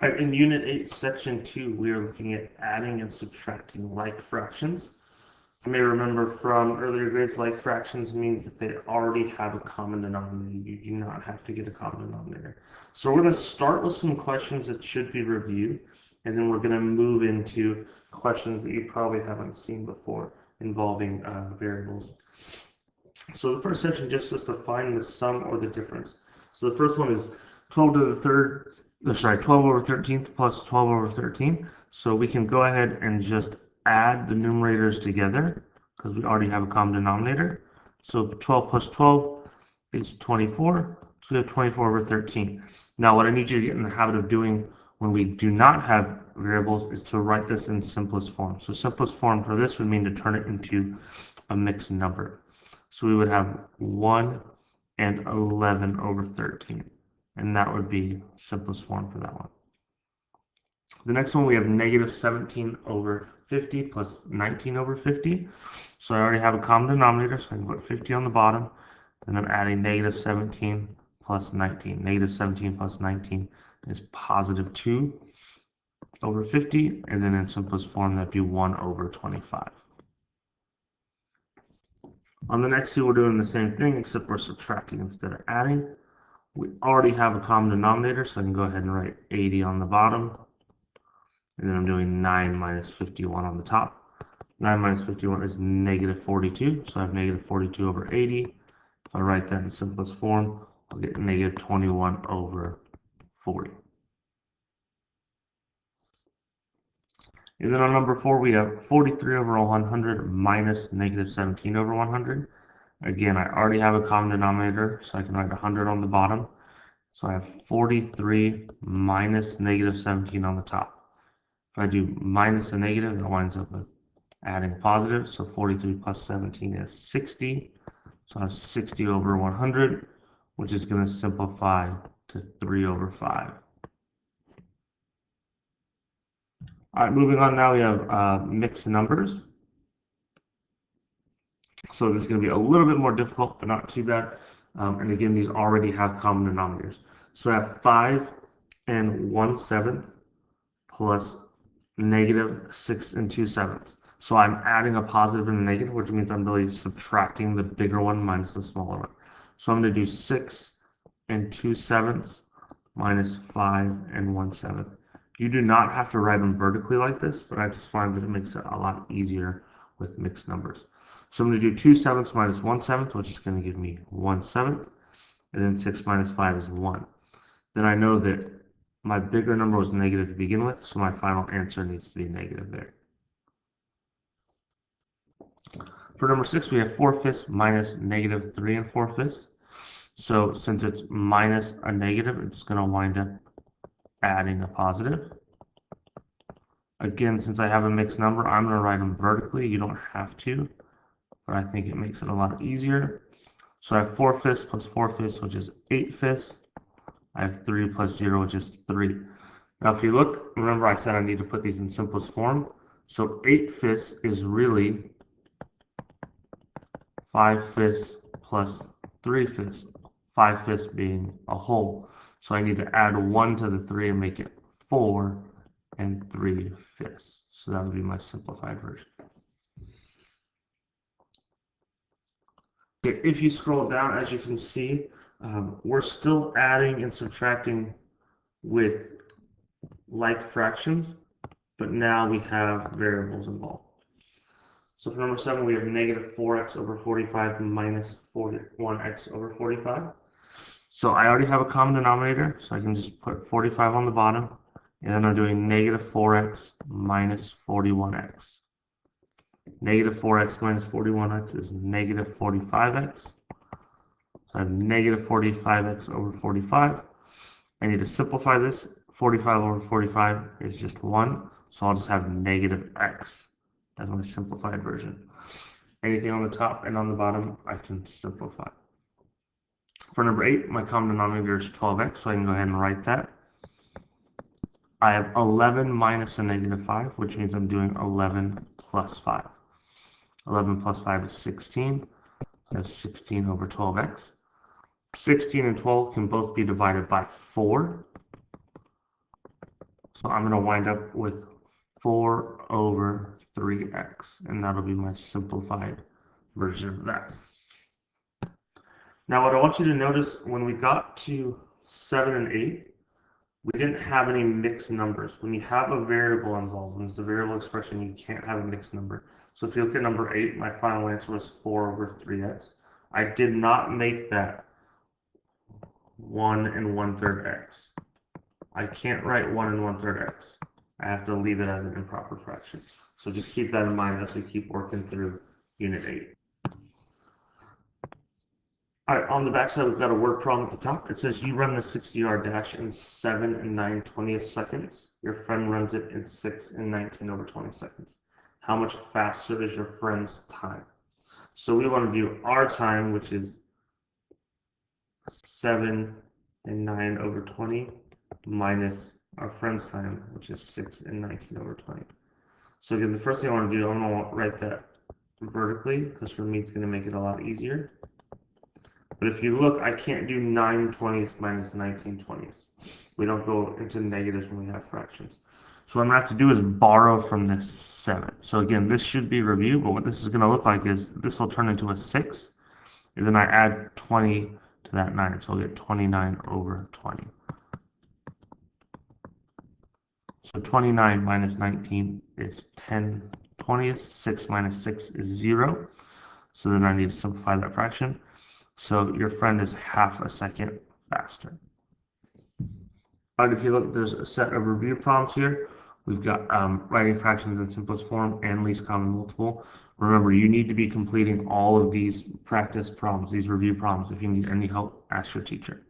Right, in Unit 8, Section 2, we are looking at adding and subtracting like fractions. You may remember from earlier grades, like fractions means that they already have a common denominator. You do not have to get a common denominator. So we're going to start with some questions that should be reviewed, and then we're going to move into questions that you probably haven't seen before involving variables. So the first section just says to find the sum or the difference. So the first one is 12 to the third, 12 over 13th plus 12 over 13. So we can go ahead and just add the numerators together because we already have a common denominator. So 12 plus 12 is 24. So we have 24 over 13. Now what I need you to get in the habit of doing when we do not have variables is to write this in simplest form. So simplest form for this would mean to turn it into a mixed number. So we would have 1 and 11 over 13. And that would be simplest form for that one. The next one we have negative 17 over 50 plus 19 over 50. So I already have a common denominator, so I can put 50 on the bottom. And I'm adding negative 17 plus 19. Negative 17 plus 19 is positive 2 over 50. And then in simplest form, that'd be 1 over 25. On the next two, we're doing the same thing, except we're subtracting instead of adding. We already have a common denominator, so I can go ahead and write 80 on the bottom. And then I'm doing 9 minus 51 on the top. 9 minus 51 is negative 42, so I have negative 42 over 80. If I write that in simplest form, I'll get negative 21 over 40. And then on number 4, we have 43 over 100 minus negative 17 over 100. Again, I already have a common denominator, so I can write 100 on the bottom. So I have 43 minus negative 17 on the top. If I do minus a negative, that winds up with adding positive. So 43 plus 17 is 60. So I have 60 over 100, which is going to simplify to 3 over 5. All right, moving on now, we have mixed numbers. So this is going to be a little bit more difficult, but not too bad. And again, these already have common denominators. So I have 5 and 1/7 plus negative 6 and 2/7. So I'm adding a positive and a negative, which means I'm really subtracting the bigger one minus the smaller one. So I'm going to do 6 and 2/7 minus 5 and 1/7. You do not have to write them vertically like this, but I just find that it makes it a lot easier with mixed numbers. So I'm going to do 2/7 minus 1/7, which is going to give me 1/7, and then 6 minus 5 is 1. Then I know that my bigger number was negative to begin with, so my final answer needs to be negative there. For number 6, we have 4/5 minus negative 3 and 4/5. So since it's minus a negative, it's going to wind up adding a positive. Again, since I have a mixed number, I'm going to write them vertically. You don't have to, but I think it makes it a lot easier. So I have 4/5 plus 4/5, which is 8/5. I have 3 plus 0, which is 3. Now, if you look, remember I said I need to put these in simplest form. So 8/5 is really 5/5 plus 3/5. 5/5 being a whole. So I need to add 1 to the 3 and make it 4 and 3/5. So that would be my simplified version. Okay, if you scroll down, as you can see, we're still adding and subtracting with like fractions, but now we have variables involved. So for number 7, we have negative 4x over 45 minus 41x over 45. So I already have a common denominator, so I can just put 45 on the bottom, and then I'm doing negative 4x minus 41x. Negative 4x minus 41x is negative 45x. So I have negative 45x over 45. I need to simplify this. 45 over 45 is just 1, so I'll just have negative x as my simplified version. Anything on the top and on the bottom, I can simplify. For number 8, my common denominator is 12x, so I can go ahead and write that. I have 11 minus a negative 5, which means I'm doing 11 plus 5. 11 plus 5 is 16. I have 16 over 12x. 16 and 12 can both be divided by 4. So I'm going to wind up with 4 over 3x, and that'll be my simplified version of that. Now what I want you to notice, when we got to 7 and 8, we didn't have any mixed numbers. When you have a variable involved, when it's a variable expression, you can't have a mixed number. So if you look at number 8, my final answer was 4 over 3x. I did not make that 1 and 1/3 x. I can't write 1 and 1/3 x. I have to leave it as an improper fraction. So just keep that in mind as we keep working through Unit 8. All right, on the back side, we've got a word problem at the top. It says you run the 60-yard dash in 7 and 9/20 seconds. Your friend runs it in 6 and 19 over 20 seconds. How much faster is your friend's time? So we want to do our time, which is 7 and 9 over 20, minus our friend's time, which is 6 and 19 over 20. So again, the first thing I want to do, I'm going to write that vertically, because for me it's going to make it a lot easier. But if you look, I can't do 9/20 minus 19/20. We don't go into negatives when we have fractions. So what I'm going to have to do is borrow from this 7. So again, this should be review, but what this is going to look like is this will turn into a 6, and then I add 20 to that 9, so I'll get 29 over 20. So 29 minus 19 is 10/20. 6 minus 6 is 0. So then I need to simplify that fraction. So your friend is half a second faster. All right, if you look, there's a set of review problems here. We've got writing fractions in simplest form and least common multiple. Remember, you need to be completing all of these practice problems, these review problems. If you need any help, ask your teacher.